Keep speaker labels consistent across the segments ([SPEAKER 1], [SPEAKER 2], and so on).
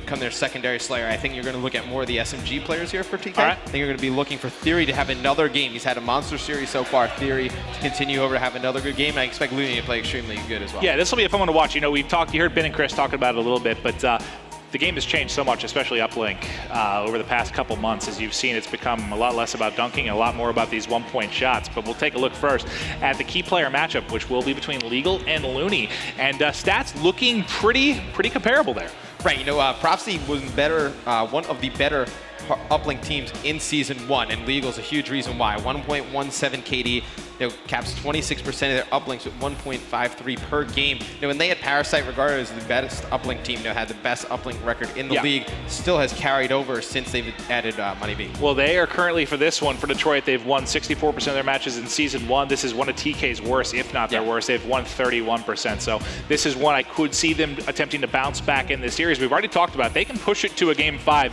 [SPEAKER 1] become their secondary slayer. I think you're going to look at more of the SMG players here for TK.
[SPEAKER 2] All right.
[SPEAKER 1] I think you're going to be looking for Theory to have another game. He's had a monster series so far. Theory to continue over to have another good game. And I expect Looney to play extremely good as well.
[SPEAKER 2] Yeah, this will be a fun one to watch. You know, you heard Ben and Chris talking about it a little bit, but the game has changed so much, especially uplink, over the past couple months. As you've seen, it's become a lot less about dunking and a lot more about these one-point shots. But we'll take a look first at the key player matchup, which will be between Legal and Looney. And stats looking pretty comparable there.
[SPEAKER 1] Right, you know, Prophecy was better, one of the better uplink teams in Season 1, and Legal's a huge reason why. 1.17 KD, you know, caps 26% of their uplinks with 1.53 per game. You know, when they had Parasite, regarded as the best uplink team, you know, had the best uplink record in the league, still has carried over since they've added Money B.
[SPEAKER 2] Well, they are currently, for this one, for Detroit, they've won 64% of their matches in Season 1. This is one of TK's worst, if not their worst. They've won 31%. So this is one I could see them attempting to bounce back in this series. We've already talked about it. They can push it to a Game 5.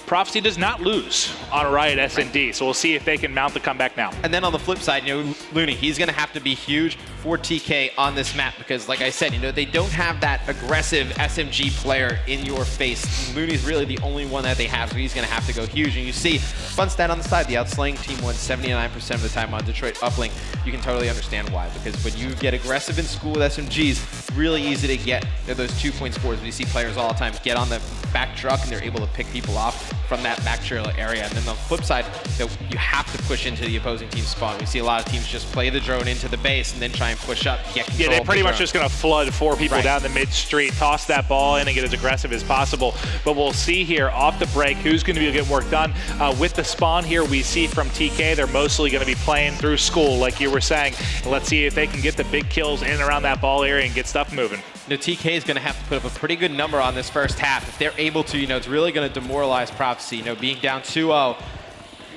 [SPEAKER 2] Prophecy does not lose on Riot S&D, so we'll see if they can mount the comeback now.
[SPEAKER 1] And then on the flip side, you know, Looney, he's going to have to be huge for TK on this map because, like I said, you know, they don't have that aggressive SMG player in your face. Looney's really the only one that they have, so he's going to have to go huge. And you see, fun stat on the side, the outslaying team won 79% of the time on Detroit uplink. You can totally understand why, because when you get aggressive in school with SMGs, it's really easy to get those 2-point scores. We see players all the time get on the back truck and they're able to pick people off from that back trailer area. And then on the flip side, you have to push into the opposing team's spawn. We see a lot of teams just play the drone into the base and then try and push up, get control.
[SPEAKER 2] Yeah, they're pretty much just going to flood 4 people down the mid-street, toss that ball in and get as aggressive as possible. But we'll see here off the break who's going to be getting work done. With the spawn here, we see from TK, they're mostly going to be playing through school, like you were saying. Let's see if they can get the big kills in and around that ball area and get stuff moving.
[SPEAKER 1] You know, TK is going to have to put up a pretty good number on this first half. If they're able to, you know, it's really going to demoralize Prophecy. You know, being down 2-0,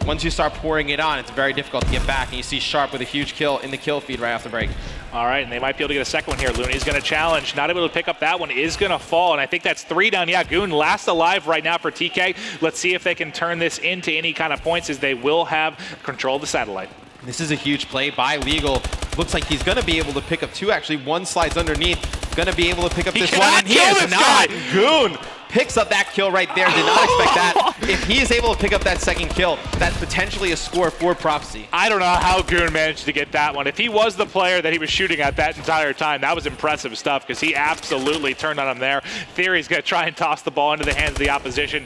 [SPEAKER 1] once you start pouring it on, it's very difficult to get back. And you see Sharp with a huge kill in the kill feed right off the break.
[SPEAKER 2] All right, and they might be able to get a second one here. Looney's going to challenge. Not able to pick up that one. Is going to fall, and I think that's 3 down. Yeah, Goon last alive right now for TK. Let's see if they can turn this into any kind of points, as they will have control of the satellite.
[SPEAKER 1] This is a huge play by Legal. Looks like he's going to be able to pick up 2. Actually, 1 slides underneath. Going to be able to pick up this one, and he is not. Goon picks up that kill right there. Did not expect that. If he is able to pick up that second kill, that's potentially a score for Prophecy.
[SPEAKER 2] I don't know how Goon managed to get that one. If he was the player that he was shooting at that entire time, that was impressive stuff, because he absolutely turned on him there. Theory's going to try and toss the ball into the hands of the opposition.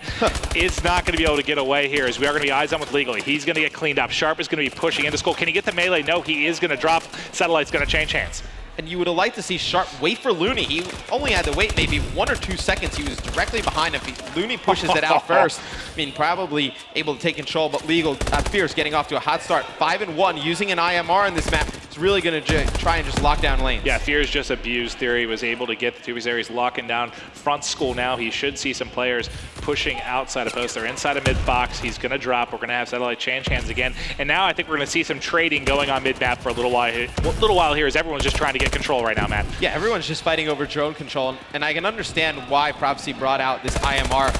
[SPEAKER 2] It's not going to be able to get away here, as we are going to be eyes on with Legal. He's going to get cleaned up. Sharp is going to be pushing into school. Can he get the melee? No, he is going to drop. Satellite's going to change hands.
[SPEAKER 1] And you would have liked to see Sharp wait for Looney. He only had to wait maybe 1 or 2 seconds. He was directly behind him. Looney pushes it out first. I mean, probably able to take control, but Legal, Fierce getting off to a hot start. 5-1, using an IMR in this map. It's really going to try and just lock down lanes.
[SPEAKER 2] Yeah, Fierce just abused Theory, was able to get the 2 areas locking down front school now. He should see some players pushing outside of post. They're inside of mid-box. He's going to drop. We're going to have Satellite change hands again. And now I think we're going to see some trading going on mid-map for a little while here, as everyone's just trying to get control right now, Matt.
[SPEAKER 1] Yeah, everyone's just fighting over drone control, and I can understand why Prophecy brought out this IMR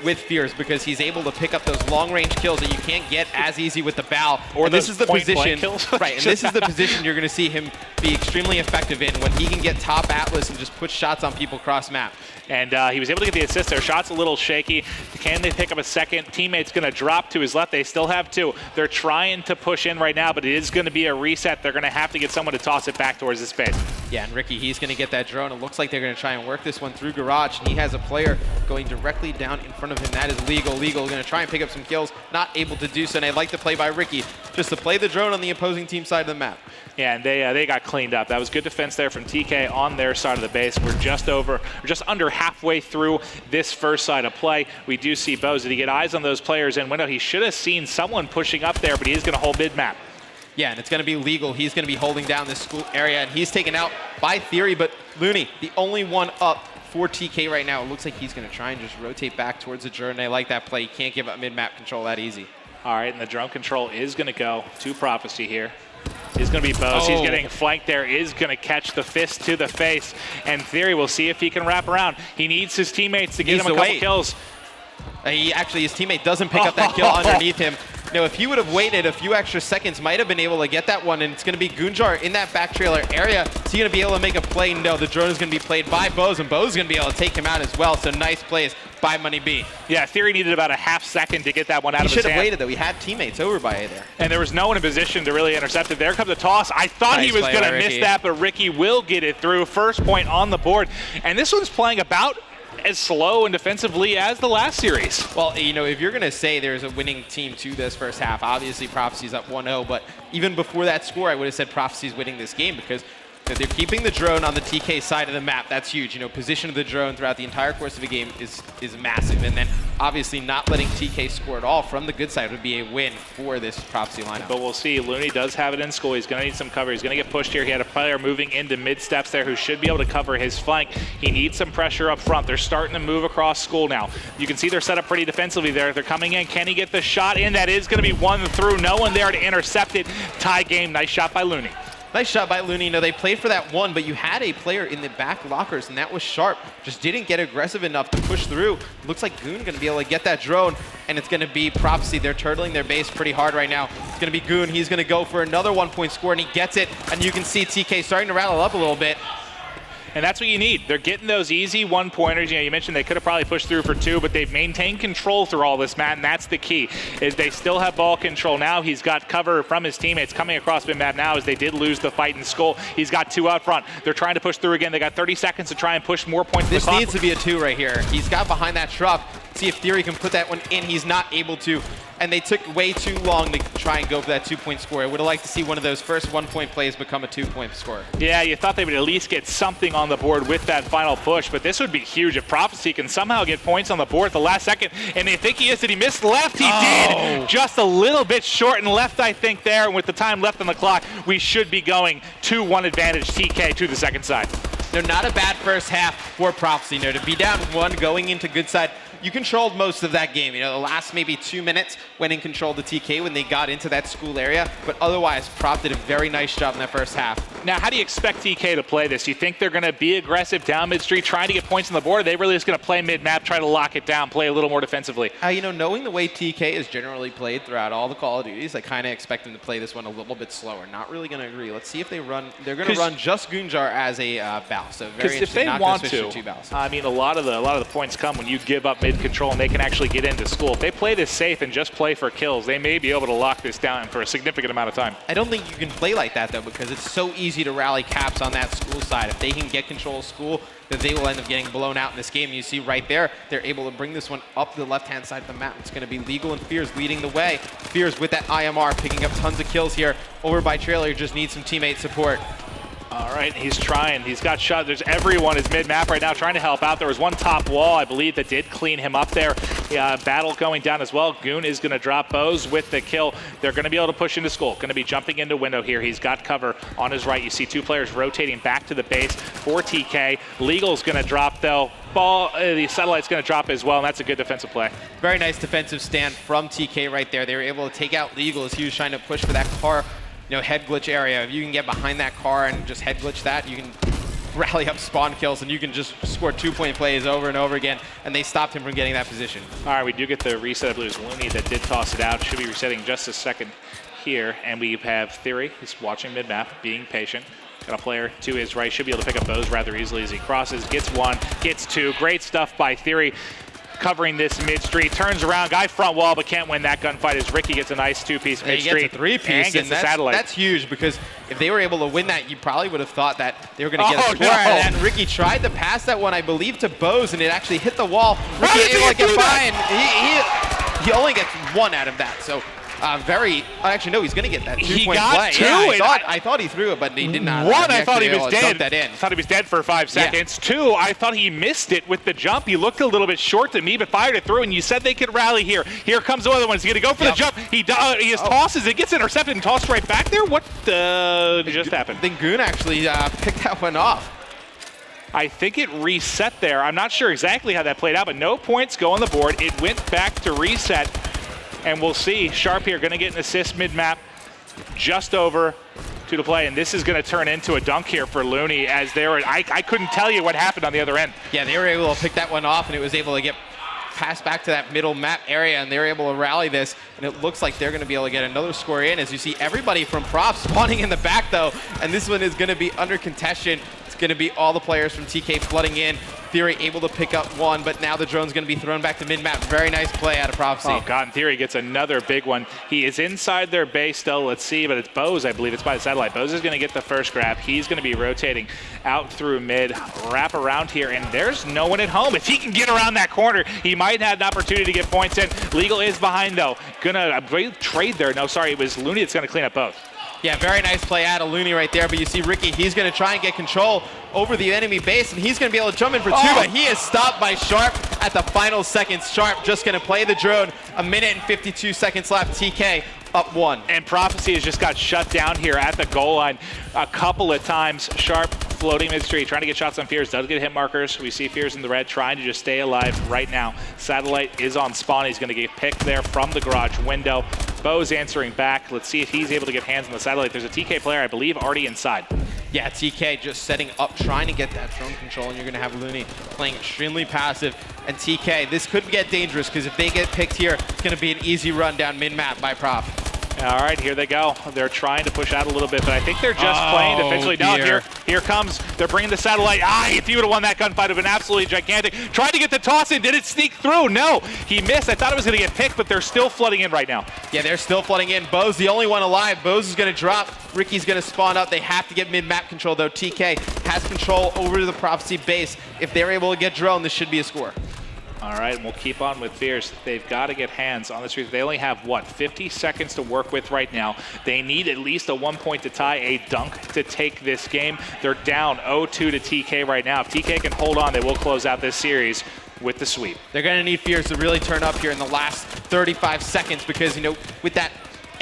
[SPEAKER 1] with Fierce, because he's able to pick up those long-range kills that you can't get as easy with the bow.
[SPEAKER 2] Or
[SPEAKER 1] this is the position,
[SPEAKER 2] kills.
[SPEAKER 1] right? And this is the position you're going to see him be extremely effective in, when he can get top Atlas and just put shots on people cross map.
[SPEAKER 2] And he was able to get the assist there. Shot's a little shaky. Can they pick up a second? Teammate's going to drop to his left. They still have 2. They're trying to push in right now, but it is going to be a reset. They're going to have to get someone to toss it back towards the space.
[SPEAKER 1] Yeah, and Ricky, he's going to get that drone. It looks like they're going to try and work this one through Garage, and he has a player going directly down in front of him. That is Legal. Legal going to try and pick up some kills. Not able to do so, and I like the play by Ricky, just to play the drone on the opposing team side of the map.
[SPEAKER 2] Yeah, and they got cleaned up. That was good defense there from TK on their side of the base. We're just under halfway through this first side of play. We do see Bose. Did he get eyes on those players in window? He should have seen someone pushing up there, but he is going to hold mid-map.
[SPEAKER 1] Yeah, and it's going to be Legal. He's going to be holding down this school area, and he's taken out by Theory, but Looney, the only one up for TK right now. It looks like he's going to try and just rotate back towards the journey. I like that play. You can't give up mid-map control that easy.
[SPEAKER 2] All right, and the drone control is going to go to Prophecy here. Is going to be Bose. He's getting flanked there. Is going to catch the fist to the face. And Theory will see if he can wrap around. He needs his teammates to get him a couple kills.
[SPEAKER 1] His teammate doesn't pick up that kill underneath him. You know, if he would have waited a few extra seconds, might have been able to get that one, and it's going to be Goonjar in that back trailer area. Is he going to be able to make a play? No, the drone is going to be played by Bose, and Bose is going to be able to take him out as well. So nice plays by Money B.
[SPEAKER 2] Yeah, Theory needed about a half second to get that one out of his hand.
[SPEAKER 1] He should have waited, though. He had teammates over by A there.
[SPEAKER 2] And there was no one in position to really intercept it. There comes the toss. I thought he was going to miss that, but Ricky will get it through. First point on the board. And this one's playing about as slow and defensively as the last series.
[SPEAKER 1] Well, you know, if you're going to say there's a winning team to this first half, obviously Prophecy's up 1-0, but even before that score, I would have said Prophecy's winning this game because they're keeping the drone on the TK side of the map. That's huge. You know, position of the drone throughout the entire course of the game is massive. And then obviously not letting TK score at all from the good side would be a win for this Prophecy lineup.
[SPEAKER 2] But we'll see. Looney does have it in school. He's going to need some cover. He's going to get pushed here. He had a player moving into mid steps there who should be able to cover his flank. He needs some pressure up front. They're starting to move across school now. You can see they're set up pretty defensively there. They're coming in. Can he get the shot in? That is going to be one through. No one there to intercept it. Tie game. Nice shot by Looney.
[SPEAKER 1] Nice shot by Looney. You know, they played for that one, but you had a player in the back lockers, and that was Sharp. Just didn't get aggressive enough to push through. Looks like Goon going to be able to get that drone, and it's going to be Prophecy. They're turtling their base pretty hard right now. It's going to be Goon. He's going to go for another 1-point score, and he gets it. And you can see TK starting to rattle up a little bit.
[SPEAKER 2] And that's what you need. They're getting those easy one-pointers. You know, you mentioned they could have probably pushed through for 2, but they've maintained control through all this, Matt, and that's the key, is they still have ball control. Now he's got cover from his teammates coming across mid-map now as they did lose the fight in Skull. He's got 2 out front. They're trying to push through again. They got 30 seconds to try and push more points.
[SPEAKER 1] This needs to be a 2 right here. He's got behind that truck. See if Theory can put that one in. He's not able to. And they took way too long to try and go for that 2-point score. I would have liked to see one of those first 1-point plays become a 2-point score.
[SPEAKER 2] Yeah, you thought they would at least get something on the board with that final push, but this would be huge if Prophecy can somehow get points on the board at the last second. And they think he is. Did he miss left? He did. Just a little bit short and left, I think, there. And with the time left on the clock, we should be going 2-1 advantage TK to the second side.
[SPEAKER 1] No, not a bad first half for Prophecy. No, to be down 1 going into good side, you controlled most of that game. You know, the last maybe 2 minutes when in control of the TK when they got into that school area. But otherwise, Prop did a very nice job in that first half.
[SPEAKER 2] Now, how do you expect TK to play this? You think they're going to be aggressive down mid-street, trying to get points on the board? Or are they really just going to play mid-map, try to lock it down, play a little more defensively?
[SPEAKER 1] You know, knowing the way TK is generally played throughout all the Call of Duties, I kind of expect them to play this one a little bit slower. Not really going to agree. Let's see if they run. They're going to run just Goonjar as a bow. So very interesting.
[SPEAKER 2] If they
[SPEAKER 1] not
[SPEAKER 2] want
[SPEAKER 1] to,
[SPEAKER 2] I mean, a lot of the points come when you give up mid-control and they can actually get into school. If they play this safe and just play for kills, they may be able to lock this down for a significant amount of time.
[SPEAKER 1] I don't think you can play like that, though, because it's so easy to rally caps on that school side. If they can get control of school, then they will end up getting blown out in this game. You see right there, they're able to bring this one up the left-hand side of the map. It's going to be Legal and Fears leading the way. Fears with that IMR, picking up tons of kills here. Over by Trailer, just needs some teammate support.
[SPEAKER 2] All right, he's trying. He's got shot. Everyone is mid-map right now trying to help out. There was one top wall, I believe, that did clean him up there. Battle going down as well. Goon is going to drop Bose with the kill. They're going to be able to push into Skull. Going to be jumping into window here. He's got cover on his right. You see 2 players rotating back to the base for TK. Legal's going to drop, though. The satellite's going to drop as well, and that's a good defensive play. Very
[SPEAKER 1] nice defensive stand from TK right there. They were able to take out Legal as he was trying to push for that car. You know, head glitch area. If you can get behind that car and just head glitch that, you can rally up spawn kills and you can just score 2-point plays over and over again, and they stopped him from getting that position.
[SPEAKER 2] All right, we do get the reset. I believe it was Looney that did toss it out. Should be resetting just a second here, and we have Theory. He's watching mid-map, being patient. Got a player to his right. Should be able to pick up Bose rather easily as he crosses. Gets 1, gets 2. Great stuff by Theory. Covering this mid-street, turns around, guy front wall, but can't win that gunfight as Ricky gets a nice 2-piece mid-street.
[SPEAKER 1] He gets a 3-piece,
[SPEAKER 2] and gets the satellite.
[SPEAKER 1] That's huge, because if they were able to win that, you probably would have thought that they were going to get a score out of that. And Ricky tried to pass that one, I believe, to Bose, and it actually hit the wall. Ricky able to get by, and he only gets 1 out of that. So actually, no, he's going to get that 2-point play.
[SPEAKER 2] 2.
[SPEAKER 1] Yeah, I thought he threw it, but he did not.
[SPEAKER 2] 1, I thought he was dead.
[SPEAKER 1] I
[SPEAKER 2] thought he was dead for 5 seconds. Yeah. 2, I thought he missed it with the jump. He looked a little bit short to me, but fired it through, and you said they could rally here. Here comes the other one. He's going to go for the jump. He tosses it, gets intercepted, and tossed right back there. What just happened?
[SPEAKER 1] I think Goon actually picked that one off.
[SPEAKER 2] I think it reset there. I'm not sure exactly how that played out, but no points go on the board. It went back to reset. And we'll see. Sharp here going to get an assist mid-map just over to the play. And this is going to turn into a dunk here for Looney as they were. I couldn't tell you what happened on the other end.
[SPEAKER 1] Yeah, they were able to pick that one off, and it was able to get pass back to that middle map area, and they're able to rally this, and it looks like they're going to be able to get another score in, as you see everybody from Prof spawning in the back, though, and this one is going to be under contention. It's going to be all the players from TK flooding in. Theory able to pick up one, but now the drone's going to be thrown back to mid-map. Very nice play out of Prophecy.
[SPEAKER 2] Oh, God, and Theory gets another big one. He is inside their base still. Let's see, but it's Bose, I believe. It's by the satellite. Bose is going to get the first grab. He's going to be rotating out through mid, wrap around here, and there's no one at home. If he can get around that corner, he might have an opportunity to get points in. Legal is behind, though. Gonna trade there. No, sorry, it was Looney that's going to clean up both.
[SPEAKER 1] Yeah, very nice play out of Looney right there, but you see Ricky, he's going to try and get control over the enemy base, and he's going to be able to jump in for two, but he is stopped by Sharp at the final seconds. Sharp just going to play the drone. 1 minute and 52 seconds left. TK up 1.
[SPEAKER 2] And Prophecy has just got shut down here at the goal line a couple of times. Sharp floating mid-street, trying to get shots on Fears, does get hit markers. We see Fears in the red, trying to just stay alive right now. Satellite is on spawn. He's going to get picked there from the garage window. Bo's answering back. Let's see if he's able to get hands on the satellite. There's a TK player, I believe, already inside.
[SPEAKER 1] Yeah, TK just setting up, trying to get that drone control, and you're going to have Looney playing extremely passive. And TK, this could get dangerous, because if they get picked here, it's going to be an easy run down mid-map by Prof.
[SPEAKER 2] All right, here they go. They're trying to push out a little bit, but I think they're just playing defensively. No, here comes. They're bringing the satellite. If he would have won that gunfight, it would have been absolutely gigantic. Tried to get the toss in. Did it sneak through? No, he missed. I thought it was going to get picked, but they're still flooding in right now.
[SPEAKER 1] Yeah, they're still flooding in. Bo's the only one alive. Bose is going to drop. Ricky's going to spawn up. They have to get mid-map control, though. TK has control over the Prophecy base. If they're able to get drone, this should be a score.
[SPEAKER 2] All right, and we'll keep on with Fears. They've got to get hands on the street. They only have, 50 seconds to work with right now. They need at least a 1 point to tie, a dunk to take this game. They're down 0-2 to TK right now. If TK can hold on, they will close out this series with the sweep.
[SPEAKER 1] They're going to need Fears to really turn up here in the last 35 seconds because, with that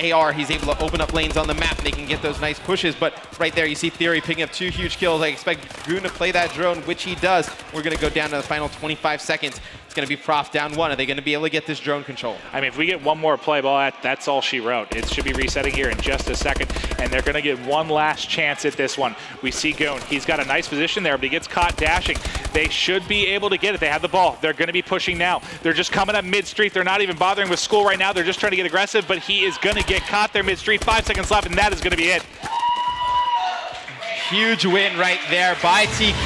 [SPEAKER 1] AR, he's able to open up lanes on the map and they can get those nice pushes. But right there, you see Theory picking up 2 huge kills. I expect Goon to play that drone, which he does. We're going to go down to the final 25 seconds. It's going to be Prof down 1. Are they going to be able to get this drone control?
[SPEAKER 2] I mean, if we get one more play ball, that's all she wrote. It should be resetting here in just a second, and they're going to get one last chance at this one. We see Goon. He's got a nice position there, but he gets caught dashing. They should be able to get it. They have the ball. They're going to be pushing now. They're just coming up mid-street. They're not even bothering with school right now. They're just trying to get aggressive, but he is going to get caught there mid-street. 5 seconds left, and that is going to be it.
[SPEAKER 1] Huge win right there by TK.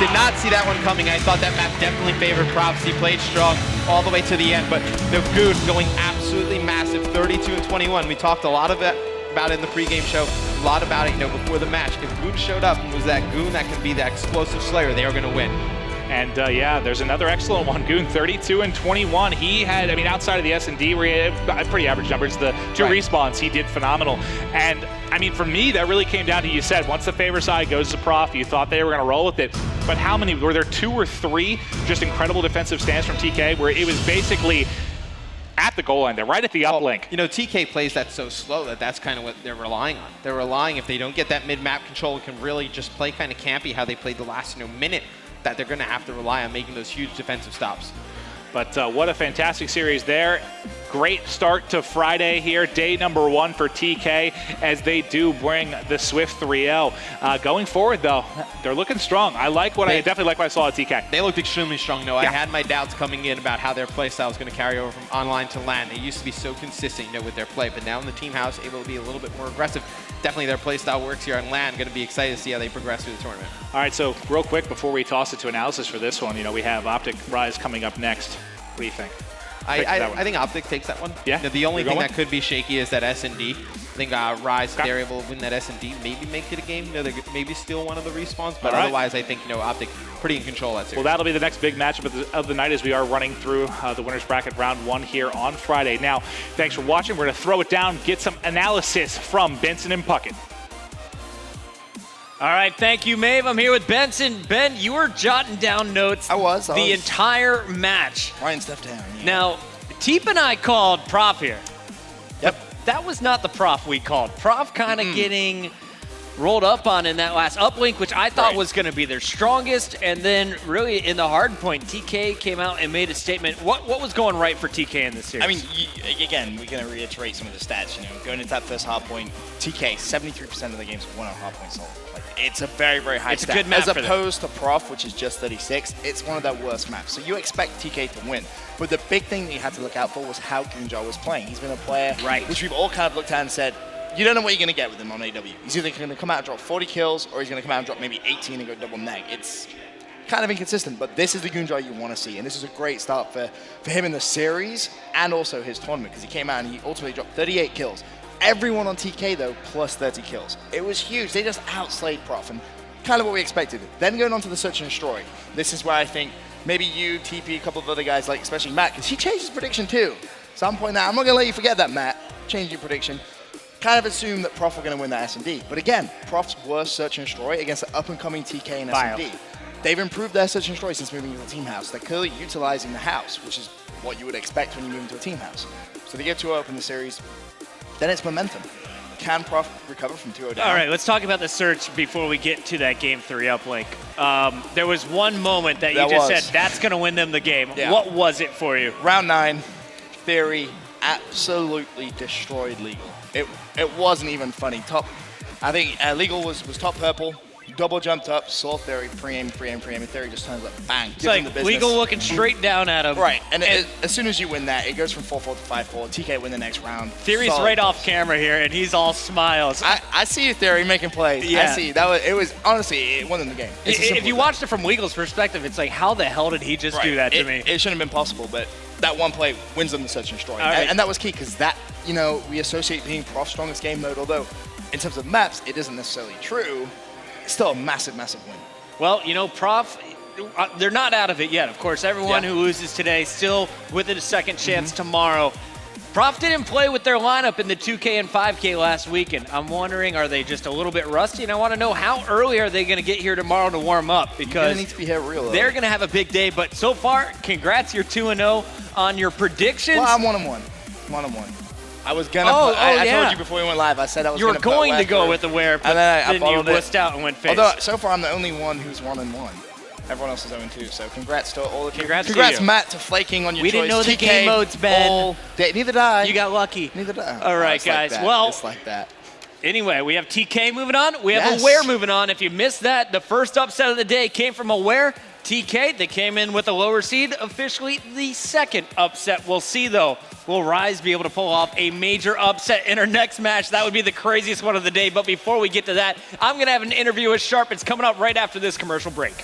[SPEAKER 1] Did not see that one coming. I thought that map definitely favored Prophecy. Played strong all the way to the end, but the Goon going absolutely massive, 32-21. We talked a lot about it in the pregame show, a lot about it, before the match. If Goon showed up and was that Goon that can be that explosive Slayer, they were going to win.
[SPEAKER 2] And yeah, there's another excellent one. Goon 32-21. He had, outside of the S&D, where he had pretty average numbers. The 2 respawns, he did phenomenal. And for me, that really came down to, you said, once the favor side goes to Prof, you thought they were going to roll with it. But how many, were there 2 or 3 just incredible defensive stands from TK, where it was basically at the goal line, they're right at the uplink.
[SPEAKER 1] TK plays that so slow that's kind of what they're relying on. They're relying, if they don't get that mid-map control, and can really just play kind of campy how they played the last minute, that they're going to have to rely on making those huge defensive stops.
[SPEAKER 2] But what a fantastic series there. Great start to Friday here, day number 1 for TK, as they do bring the Swift 3-0. Going forward, though, they're looking strong. I definitely like what I saw at TK.
[SPEAKER 1] They looked extremely strong, though. Yeah. I had my doubts coming in about how their play style was going to carry over from online to LAN. They used to be so consistent, with their play, but now in the team house, able to be a little bit more aggressive. Definitely their play style works here on LAN. Going to be excited to see how they progress through the tournament.
[SPEAKER 2] All right, so real quick before we toss it to analysis for this one, we have Optic Rise coming up next. What do you think?
[SPEAKER 1] I think Optic takes that one.
[SPEAKER 2] Yeah.
[SPEAKER 1] The only thing that could be shaky is that S&D. I think Rise, if they're able to win that S&D, maybe make it a game. They maybe steal one of the respawns, but otherwise, I think Optic pretty in control of that series.
[SPEAKER 2] Well, that'll be the next big matchup of the night as we are running through the winners bracket round 1 here on Friday. Now, thanks for watching. We're going to throw it down, get some analysis from Benson and Puckett.
[SPEAKER 3] All right, thank you, Maeve. I'm here with Benson. Ben, you were jotting down notes.
[SPEAKER 4] I was.
[SPEAKER 3] The entire match.
[SPEAKER 4] Writing stuff down. Yeah.
[SPEAKER 3] Now, Teep and I called Prof here.
[SPEAKER 4] Yep.
[SPEAKER 3] But that was not the Prof we called. Prof kind of getting rolled up on in that last uplink, which I thought was going to be their strongest. And then really in the hard point, TK came out and made a statement. What was going right for TK in this series?
[SPEAKER 4] I mean, again, we're going to reiterate some of the stats. Going into that first hard point, TK, 73% of the games won on hard point solo. Like, it's a very, very high stat.
[SPEAKER 3] A good map
[SPEAKER 4] as opposed to Prof, which is just 36, it's one of their worst maps. So you expect TK to win. But the big thing that you had to look out for was how Gunjar was playing. He's been a player which we've all kind of looked at and said, you don't know what you're going to get with him on AW. He's either going to come out and drop 40 kills, or he's going to come out and drop maybe 18 and go double neg. It's kind of inconsistent, but this is the Gunjar you want to see, and this is a great start for him in the series and also his tournament, because he came out and he ultimately dropped 38 kills. Everyone on TK, though, plus 30 kills. It was huge. They just outslayed Prof, and kind of what we expected. Then going on to the Search and Destroy. This is where I think maybe you, TP, a couple of other guys, like especially Matt, because he changed his prediction too. So I'm pointing out, I'm not going to let you forget that, Matt. Change your prediction. Kind of assume that Prof were going to win that S&D. But again, Prof's worst Search and Destroy against the up-and-coming TK and S&D. They've improved their Search and Destroy since moving to the team house. They're clearly utilizing the house, which is what you would expect when you move into a team house. So they get 2-0 up in the series. Then it's momentum. Can Prof recover from 2-0 down?
[SPEAKER 3] All right, let's talk about the search before we get to that Game 3 uplink. There was one moment that you just said, that's going to win them the game.
[SPEAKER 4] Yeah.
[SPEAKER 3] What was it for you?
[SPEAKER 4] Round 9, Theory absolutely destroyed Legal. It wasn't even funny. I think Legal was top purple. Double jumped up, saw Theory, pre-aim, and Theory just turns up, bang.
[SPEAKER 3] It's like Legal looking straight down at him.
[SPEAKER 4] Right, and as soon as you win that, it goes from 4-4 to 5-4. TK win the next round.
[SPEAKER 3] Theory's right off camera here, and he's all smiles.
[SPEAKER 4] I see you, Theory, making plays.
[SPEAKER 3] Yeah.
[SPEAKER 4] I see. It was honestly, it won them the game.
[SPEAKER 3] If you watched it from Legal's perspective, it's like, how the hell did he just do that to me?
[SPEAKER 4] It shouldn't have been possible, but that one play wins them the Search and Destroy.
[SPEAKER 3] Right.
[SPEAKER 4] And that was key, because that, we associate being Prof's strongest game mode, although in terms of maps, it isn't necessarily true. Still a massive, massive win.
[SPEAKER 3] Well, Prof, they're not out of it yet. Of course, everyone who loses today still with a second chance tomorrow. Prof didn't play with their lineup in the 2K and 5K last weekend. I'm wondering, are they just a little bit rusty? And I want to know, how early are they going to get here tomorrow to warm up? Because
[SPEAKER 4] they need to be here real early.
[SPEAKER 3] They're going to have a big day. But so far, congrats, you're 2-0 on your predictions.
[SPEAKER 4] Well, I'm 1-1. 1-1. I was gonna. I told you before we went live. I said I was.
[SPEAKER 3] You were going to go with the WR, but then you wussed out and went face.
[SPEAKER 4] Although so far I'm the only one who's 1-1. Everyone else is 0-2. So congrats to all of you.
[SPEAKER 3] Congrats
[SPEAKER 4] to you.
[SPEAKER 3] Matt,
[SPEAKER 4] to flaking on your
[SPEAKER 3] choice. We didn't know the game modes, Ben.
[SPEAKER 4] Neither did I.
[SPEAKER 3] You got lucky.
[SPEAKER 4] Neither did I.
[SPEAKER 3] All right, guys. Well,
[SPEAKER 4] it's like that.
[SPEAKER 3] Anyway, we have TK moving on. We have WR moving on. If you missed that, the first upset of the day came from WR. TK, they came in with a lower seed, officially the second upset. We'll see, though. Will Rise be able to pull off a major upset in our next match? That would be the craziest one of the day. But before we get to that, I'm going to have an interview with Sharp. It's coming up right after this commercial break.